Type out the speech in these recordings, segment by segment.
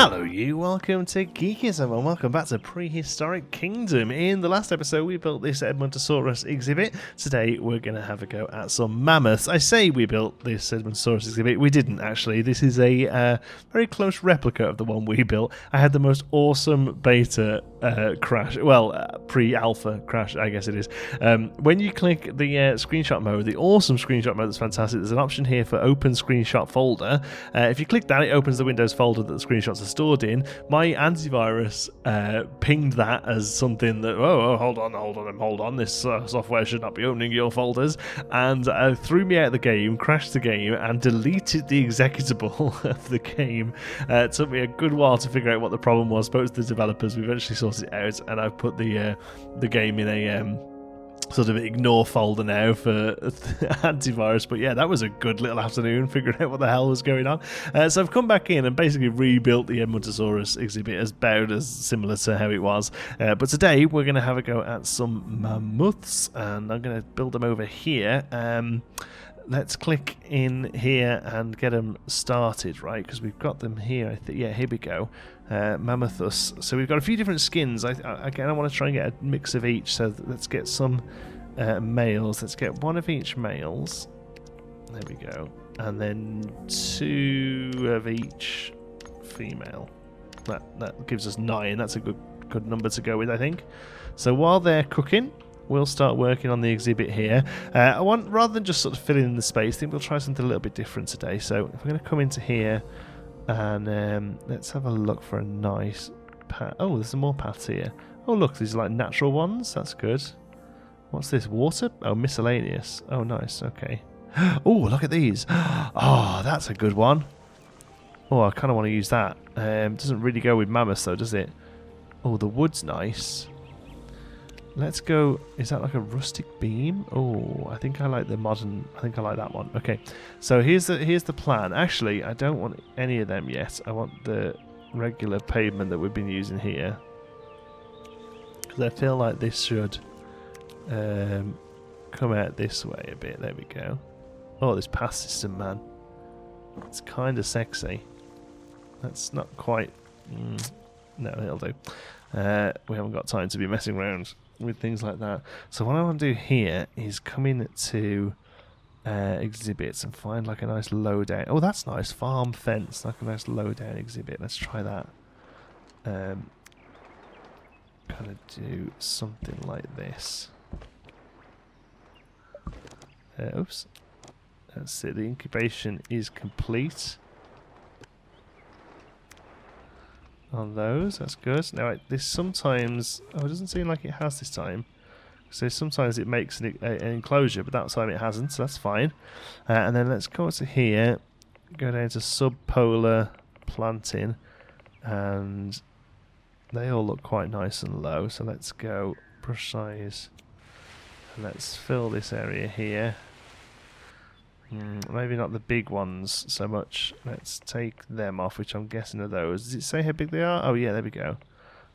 Hello you, welcome to Geekism and welcome back to Prehistoric Kingdom. In the last episode we built this Edmontosaurus exhibit. Today we're going to have a go at some mammoths. I say we built this Edmontosaurus exhibit, we didn't actually. This is a very close replica of the one we built. I had the most awesome beta crash, pre-alpha crash I guess it is. When you click the screenshot mode, the awesome screenshot mode that's fantastic, there's an option here for open screenshot folder. If you click that, it opens the Windows folder that the screenshots are stored in. My antivirus pinged that as something that, hold on, this software should not be opening your folders, and threw me out of the game, crashed the game, and deleted the executable of the game. It took me a good while to figure out what the problem was. Spoke to the developers, we eventually sorted it out, and I've put the game in a sort of ignore folder now for antivirus. But yeah, that was a good little afternoon figuring out what the hell was going on. So I've come back in and basically rebuilt the Edmontosaurus exhibit as about as similar to how it was. But today we're going to have a go at some mammoths, and I'm going to build them over here. Let's click in here and get them started, right? Because we've got them here. I think, yeah, here we go. Mammothus. So we've got a few different skins. Again, I want to try and get a mix of each. So let's get some males. Let's get one of each males. There we go. And then 2 of each female. That gives us 9. That's a good number to go with, I think. So while they're cooking, we'll start working on the exhibit here. I want, rather than just sort of filling in the space, I think we'll try something a little bit different today. So if we're going to come into here and let's have a look for a nice path. Oh, there's some more paths here. Oh, look, these are like natural ones. That's good. What's this? Water? Oh, miscellaneous. Oh, nice. Okay. Oh, look at these. Oh, that's a good one. Oh, I kind of want to use that. Doesn't really go with mammoths though, does it? Oh, the wood's nice. Let's go. Is that like a rustic beam? Oh, I think I like the modern. I think I like that one. Okay, so here's the plan. Actually, I don't want any of them yet. I want the regular pavement that we've been using here, because I feel like this should come out this way a bit. There we go. Oh, this path system, man. It's kind of sexy. That's not quite. No, it'll do. We haven't got time to be messing around with things like that. So what I want to do here is come in to exhibits and find like a nice lowdown. Oh, that's nice. Farm fence, like a nice lowdown exhibit. Let's try that. Kind of do something like this. Oops. That's it. The incubation is complete on those. That's good. Now this sometimes, it doesn't seem like it has this time. So sometimes it makes an enclosure, but that time it hasn't, so that's fine. And then let's go to here, go down to subpolar planting, and they all look quite nice and low. So let's go brush size, and let's fill this area here. Maybe not the big ones so much. Let's take them off, which I'm guessing are those. Does it say how big they are? Oh yeah, there we go.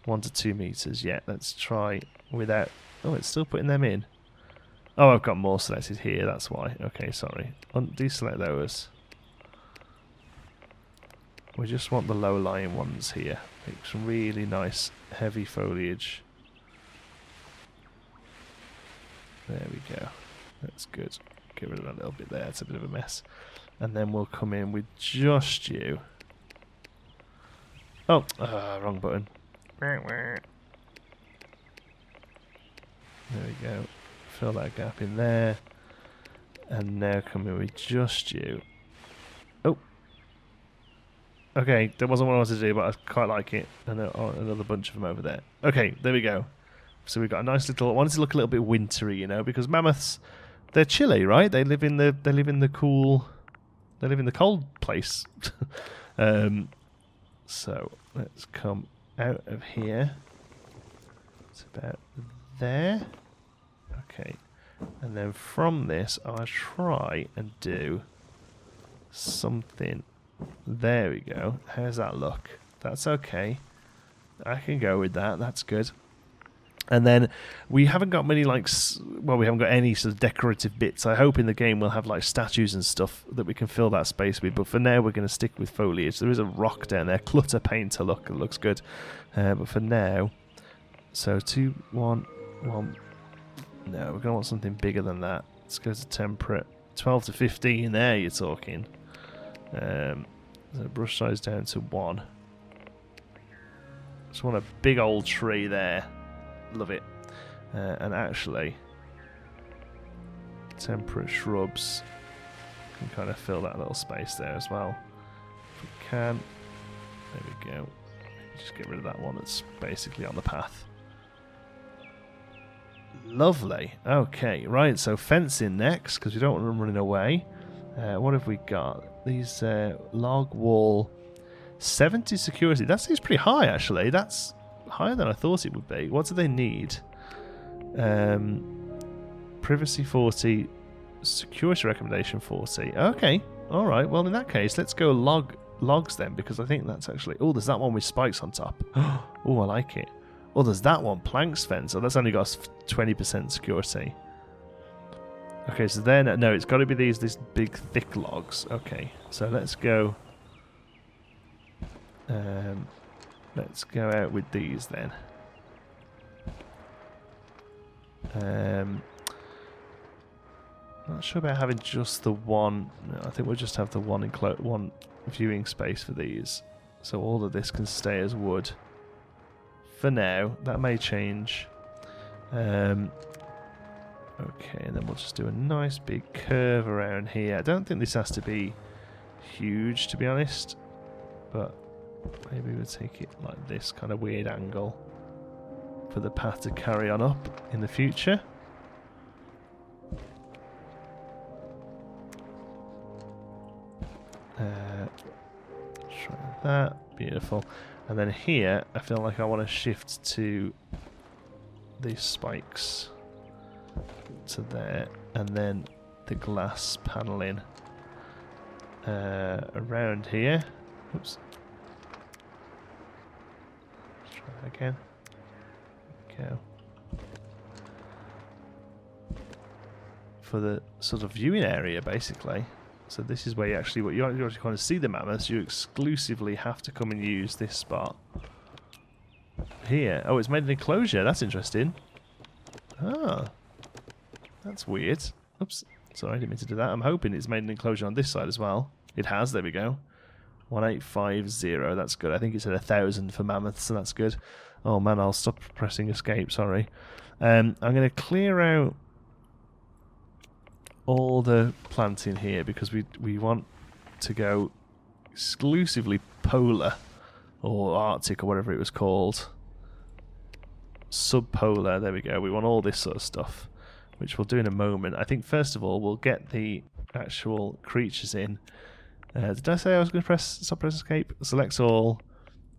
1 to 2 meters. Yeah, let's try without. Oh, it's still putting them in. Oh, I've got more selected here. That's why. Okay, sorry. Deselect those. We just want the low-lying ones here. Make some really nice, heavy foliage. There we go. That's good. Get rid of that little bit there, it's a bit of a mess. And then we'll come in with just you. Oh, wrong button. There we go. Fill that gap in there. And now come in with just you. Oh. Okay, that wasn't what I wanted to do, but I quite like it. And another bunch of them over there. Okay, there we go. So we've got a nice little. I wanted to look a little bit wintry, you know, because mammoths, they're chilly, right? They live in the cool. They live in the cold place. So let's come out of here. It's about there. Okay, and then from this, I'll try and do something. There we go. How's that look? That's okay. I can go with that. That's good. And then we haven't got many we haven't got any sort of decorative bits. I hope in the game we'll have like statues and stuff that we can fill that space with. But for now, we're going to stick with foliage. There is a rock down there, clutter painter. Look, it looks good. But for now, so 2, 1, 1. No, we're going to want something bigger than that. Let's go to temperate. 12 to 15. There, you're talking. So brush size down to 1. Just want a big old tree there. Love it. And actually, temperate shrubs can kind of fill that little space there as well. If we can. There we go. Just get rid of that one that's basically on the path. Lovely. Okay, right, so fencing next, because we don't want them running away. What have we got? These log wall, 70 security. That seems pretty high, actually. That's higher than I thought it would be. What do they need? Privacy 40, security recommendation 40. Okay, alright, well in that case, let's go logs then, because I think that's actually... Oh, there's that one with spikes on top. Oh, I like it. Oh, there's that one, planks fence. Oh, that's only got 20% security. Okay, so then... No, it's got to be these big, thick logs. Okay, so let's go... let's go out with these then. Not sure about having just the one. No, I think we'll just have the one viewing space for these. So all of this can stay as wood. For now, that may change. Okay, and then we'll just do a nice big curve around here. I don't think this has to be huge, to be honest. But maybe we'll take it like this kind of weird angle for the path to carry on up in the future. Try that. Beautiful. And then here, I feel like I want to shift to these spikes to there, and then the glass paneling around here. Oops. Let's try that again. Go. For the sort of viewing area, basically. So this is where you actually kind of see the mammoths. You exclusively have to come and use this spot here. Oh, it's made an enclosure. That's interesting. Ah, that's weird. Oops, sorry, I didn't mean to do that. I'm hoping it's made an enclosure on this side as well. It has. There we go. 1850. That's good. I think it's at 1,000 for mammoths, so that's good. Oh man, I'll stop pressing escape. Sorry. I'm going to clear out all the planting here because we want to go exclusively polar or Arctic or whatever it was called. Subpolar, there we go. We want all this sort of stuff, which we'll do in a moment. I think first of all we'll get the actual creatures in. Did I say I was going to stop press escape? Select all,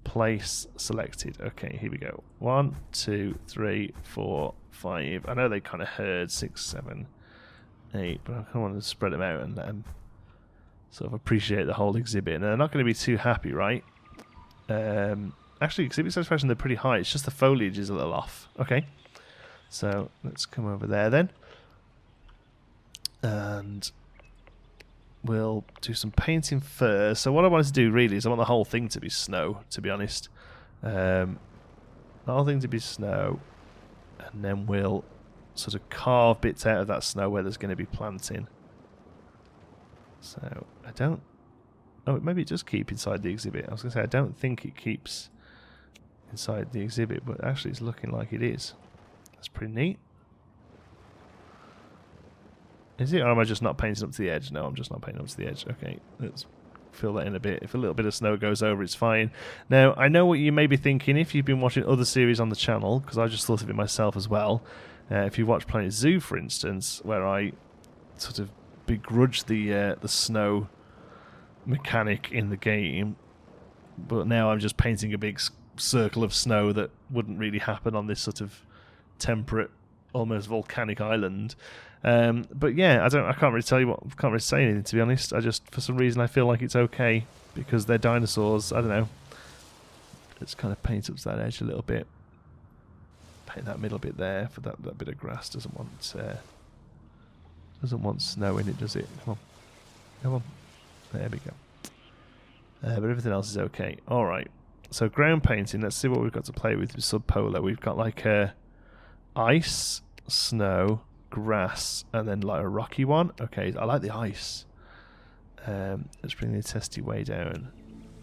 place selected. Okay, here we go. 1, 2, 3, 4, 5. I know they kind of herd 6, 7, 8, but I kind of want to spread them out and let them sort of appreciate the whole exhibit. And they're not going to be too happy, right? Actually, exhibit satisfaction, they're pretty high. It's just the foliage is a little off. Okay, so let's come over there then. And we'll do some painting first. So what I wanted to do really is I want the whole thing to be snow, to be honest. The whole thing to be snow. And then we'll sort of carve bits out of that snow where there's going to be planting. So I don't... Oh, maybe it does keep inside the exhibit. I was going to say I don't think it keeps inside the exhibit, but actually it's looking like it is. That's pretty neat. Is it, or am I just not painting up to the edge? No, I'm just not painting up to the edge. Okay, let's fill that in a bit. If a little bit of snow goes over, it's fine. Now, I know what you may be thinking if you've been watching other series on the channel, because I just thought of it myself as well. If you watch Planet Zoo, for instance, where I sort of begrudge the snow mechanic in the game, but now I'm just painting a big circle of snow that wouldn't really happen on this sort of temperate, almost volcanic island. But yeah, I can't really tell you what. Can't really say anything, to be honest. I just, for some reason, I feel like it's okay because they're dinosaurs. I don't know. Let's kind of paint up to that edge a little bit. paint that middle bit there for that bit of grass. Doesn't want snow in it, does it? Come on. Come on. There we go. But everything else is okay. Alright. So ground painting, let's see what we've got to play with subpolar. We've got like ice, snow, grass, and then like a rocky one. Okay, I like the ice. Let's bring the intensity way down.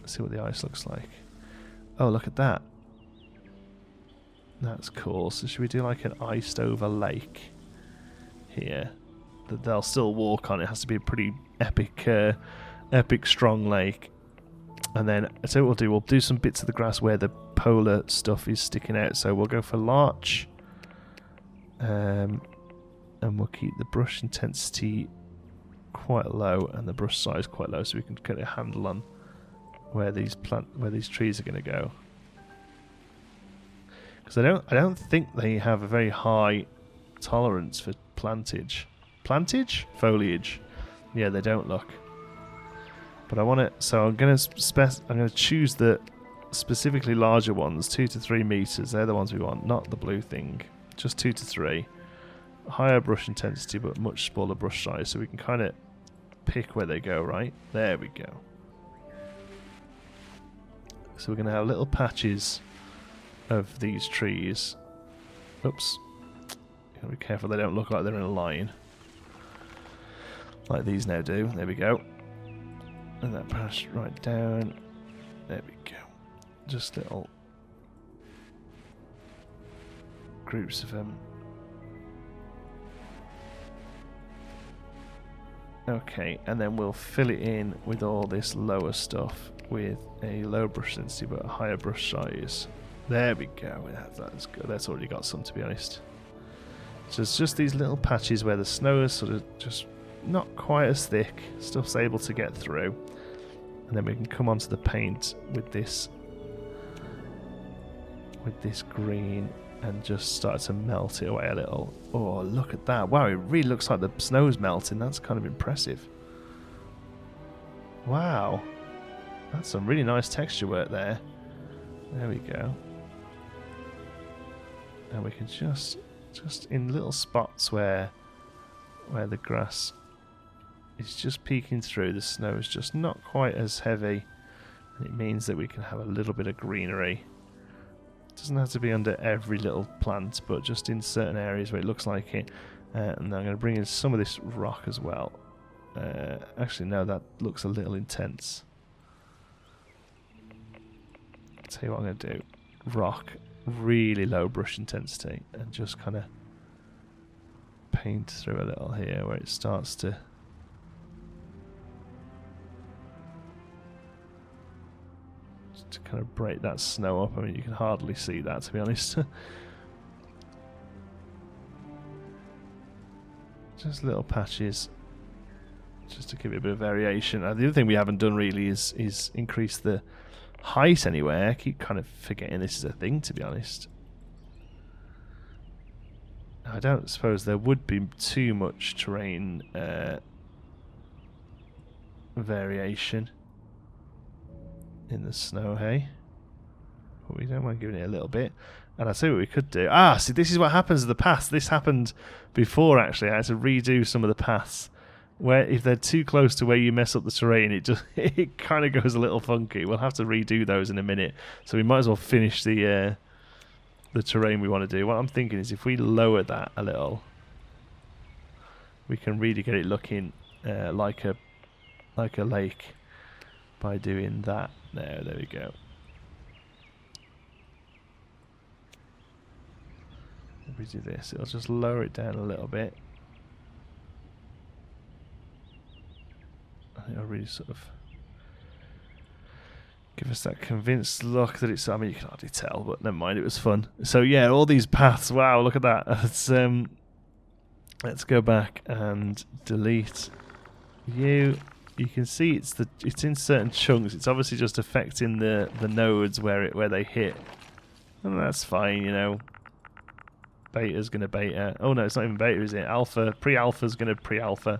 Let's see what the ice looks like. Oh, look at that. That's cool. So should we do like an iced over lake here? That they'll still walk on. It has to be a pretty epic strong lake. And then, so what we'll do some bits of the grass where the polar stuff is sticking out. So we'll go for larch. And we'll keep the brush intensity quite low and the brush size quite low, so we can get a handle on where these trees are going to go. Because I don't think they have a very high tolerance for foliage. Yeah, they don't look. But I want it, so I'm going to choose the specifically larger ones, 2 to 3 meters. They're the ones we want, not the blue thing. Just 2 to 3. Higher brush intensity, but much smaller brush size, so we can kind of pick where they go. Right there we go. So we're going to have little patches of these trees. Oops. Gotta be careful they don't look like they're in a line. Like these now do. There we go. And that patch right down. There we go. Just little groups of them. Okay, and then we'll fill it in with all this lower stuff with a low brush density but a higher brush size. There we go. That's good. That's already got some, to be honest. So it's just these little patches where the snow is sort of just not quite as thick. Stuff's able to get through. And then we can come onto the paint with this green and just start to melt it away a little. Oh, look at that. Wow, it really looks like the snow's melting. That's kind of impressive. Wow. That's some really nice texture work there. There we go. And we can just in little spots where the grass is just peeking through, the snow is just not quite as heavy, and it means that we can have a little bit of greenery. It doesn't have to be under every little plant, but just in certain areas where it looks like it. And I'm going to bring in some of this rock as well. Actually, no, that looks a little intense. I'll tell you what I'm going to do. Rock, really low brush intensity, and just kind of paint through a little here where it starts to kind of break that snow up. I mean, you can hardly see that, to be honest. Just little patches, just to give it a bit of variation. The other thing we haven't done really is increase the height anywhere. I keep kind of forgetting this is a thing, to be honest. I don't suppose there would be too much terrain variation in the snow, hey? But we don't mind giving it a little bit. And I'll see what we could do. See, this is what happens to the paths. This happened before, actually. I had to redo some of the paths, where if they're too close to where you mess up the terrain, it kind of goes a little funky. We'll have to redo those in a minute. So we might as well finish the terrain we want to do. What I'm thinking is if we lower that a little, we can really get it looking like a lake by doing that. There we go. If we do this, it'll just lower it down a little bit. It'll really sort of give us that convinced look that it's... I mean, you can hardly tell, but never mind, it was fun. So yeah, all these paths, wow, look at that. Let's go back and delete you. You can see it's in certain chunks. It's obviously just affecting the nodes where they hit. And that's fine, you know. Beta's going to beta. Oh no, it's not even beta, is it? Alpha. Pre-alpha's going to pre-alpha.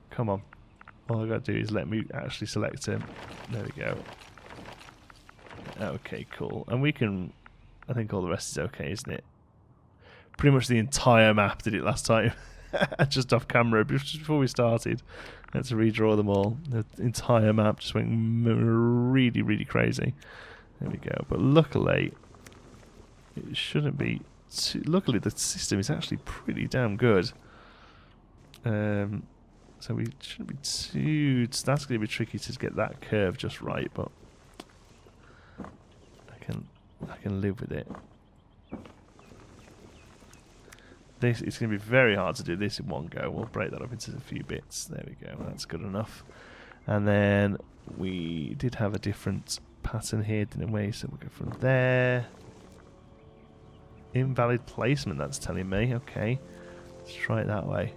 Come on. All I've got to do is let me actually select him. There we go. Okay, cool. And we can I think all the rest is okay, isn't it? Pretty much the entire map did it last time. Just off camera, just before we started. Let's redraw them all. The entire map just went really, really crazy. There we go. But luckily, it shouldn't be too... Luckily, the system is actually pretty damn good. So we shouldn't be too... That's going to be tricky to get that curve just right, but I can live with it. This it's going to be very hard to do this in one go. We'll break that up into a few bits. There we go. That's good enough. And then we did have a different pattern here, didn't we? So we'll go from there. Invalid placement, that's telling me. Okay. Let's try it that way.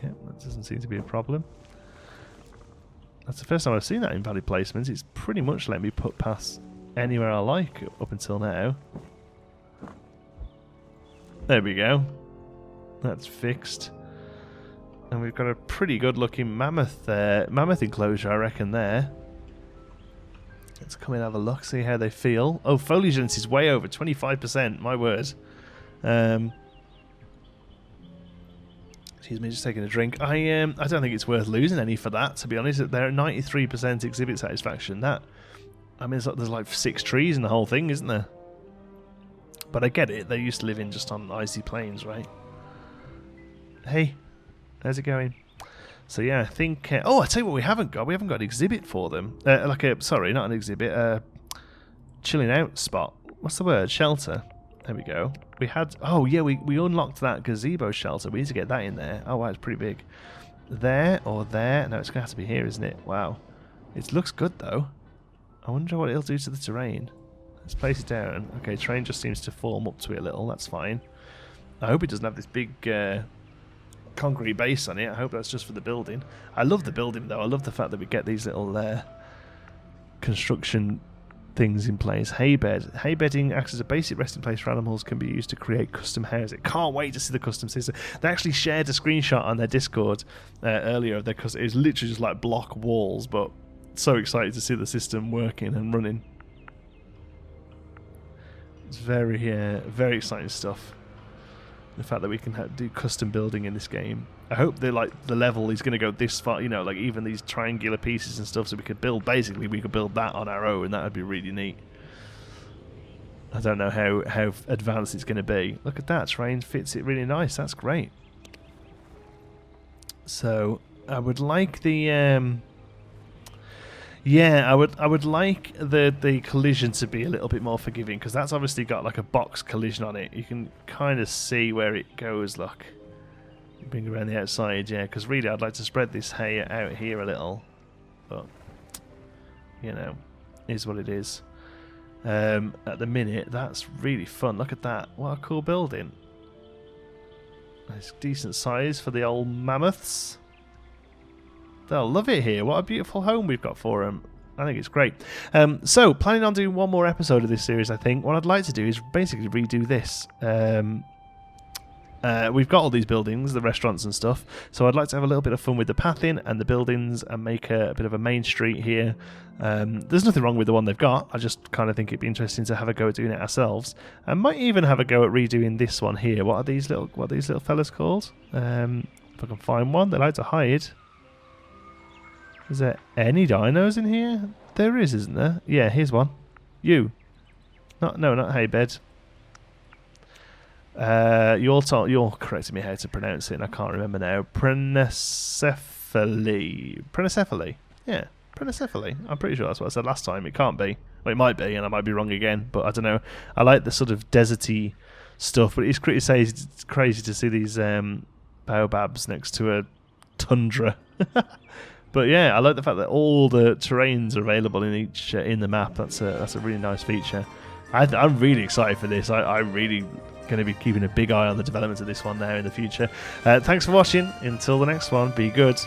Yeah, that doesn't seem to be a problem. That's the first time I've seen that invalid placement. It's pretty much let me put paths anywhere I like up until now. There we go. That's fixed. And we've got a pretty good looking mammoth enclosure, I reckon, there. Let's come in and have a look, see how they feel. Oh, foliage density is way over, 25%, my word. Excuse me, just taking a drink. I don't think it's worth losing any for that, to be honest. They're at 93% exhibit satisfaction. That, I mean, there's like 6 trees in the whole thing, isn't there? But I get it, they're used to living just on icy plains, right? Hey, how's it going? So yeah, I think... oh, I tell you what we haven't got. We haven't got an exhibit for them. Sorry, not an exhibit. Chilling out spot. What's the word? Shelter. There we go. We had... Oh, yeah, we unlocked that gazebo shelter. We need to get that in there. Oh, wow, it's pretty big. There or there? No, it's going to have to be here, isn't it? Wow. It looks good, though. I wonder what it'll do to the terrain. Let's place it down. Okay, terrain just seems to form up to it a little. That's fine. I hope it doesn't have this big concrete base on it. I hope that's just for the building. I love the building, though. I love the fact that we get these little construction things in place. Hay bed. Hay bedding acts as a basic resting place for animals, can be used to create custom housing. Can't wait to see the custom system. They actually shared a screenshot on their Discord earlier of their custom. It was literally just like block walls, but so excited to see the system working and running. It's very, very exciting stuff. The fact that we can do custom building in this game. I hope the level is going to go this far. You know, like even these triangular pieces and stuff, so we could build. Basically, we could build that on our own. That would be really neat. I don't know how advanced it's going to be. Look at that. Terrain fits it really nice. That's great. So I would like the. Yeah, I would like the collision to be a little bit more forgiving, because that's obviously got like a box collision on it. You can kind of see where it goes. Look, bring around the outside, yeah. Because really, I'd like to spread this hay out here a little, but you know, is what it is. At the minute, that's really fun. Look at that! What a cool building. It's decent size for the old mammoths. They'll love it here. What a beautiful home we've got for them. I think it's great. So, planning on doing one more episode of this series, I think. What I'd like to do is basically redo this. We've got all these buildings, the restaurants and stuff, so I'd like to have a little bit of fun with the pathing and the buildings and make a bit of a main street here. There's nothing wrong with the one they've got. I just kind of think it'd be interesting to have a go at doing it ourselves. I might even have a go at redoing this one here. What are these little fellas called? If I can find one, they like to hide. Is there any dinos in here? There is, isn't there? Yeah, here's one. You. Not hay bed. You're correcting me how to pronounce it, and I can't remember now. Prenicephaly. Yeah, Prenicephaly. I'm pretty sure that's what I said last time. It can't be. Well, it might be, and I might be wrong again, but I don't know. I like the sort of deserty stuff, but it's crazy to see these baobabs next to a tundra. But yeah, I like the fact that all the terrains are available in each in the map. That's a really nice feature. I'm really excited for this. I'm really going to be keeping a big eye on the development of this one now in the future. Thanks for watching. Until the next one, be good.